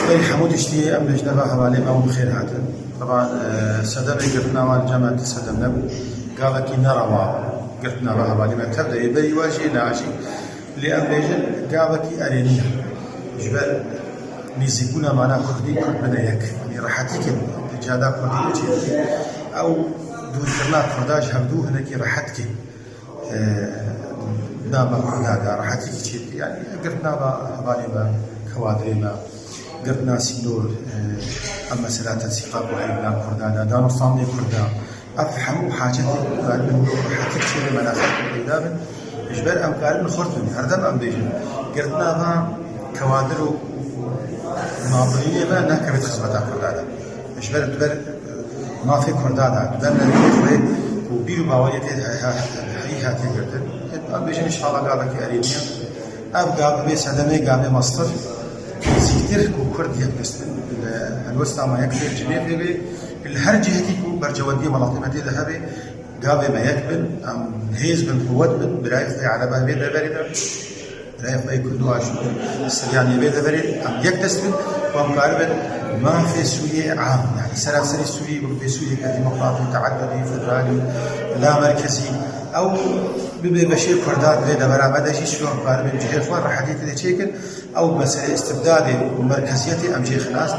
بين حمود اشتي أم لجنة حوالي ما بخير هذا طبعا سدم قرتنا مال جامعة سدم نب قال كي نرى قرتنا حوالي ما تبدأ يبي واجي ناشي لأم لجن قال كي أرينيا جبال ميزيكونا معنا كردي كردنا يك يعني راحتك الجادا كردي أو دون كرنات كرداش هبدو هناك راحتك نابا كردادا راحتك يعني قرتنا حوالي ما كوادري ما قرتنا سينور أما سلات السقاق وهيبنا كردانا دانو صامي كردا أفهم حاجتي من راحتك شيء مناخك قدام جبال أم قارن خرطني هردم أم بيجن قرتنا ما كوادر ناظرية ما نكرت خدمة كردادا جبال دبر ما في كردادا دبر نريد وبيرو باويتي هي هاتي قردن أم بيجن إن شاء الله قابك أرينيا أبقى بس هذا قابل مصدر زيكتر كرد يكتسب الوسط ما يكفي الجميع به الهر جهتي برجودي ملاطمتي ذهبي قابل ما يكبل أم هيز من قوة من برايف على بابي ذبري برايف أي كل واحد السريان يبي ذبري أم يكتسب وأم قارب ما في سوريا عام يعني سلاسل سوري وفي سوريا كديمقراطي تعددي فدرالي لا مركزي أو بشيء كردات بين برامج شيء شو قارب الجهة فار حديث ذي شيء أو مسألة استبداد ومركزية أم شيء خلاص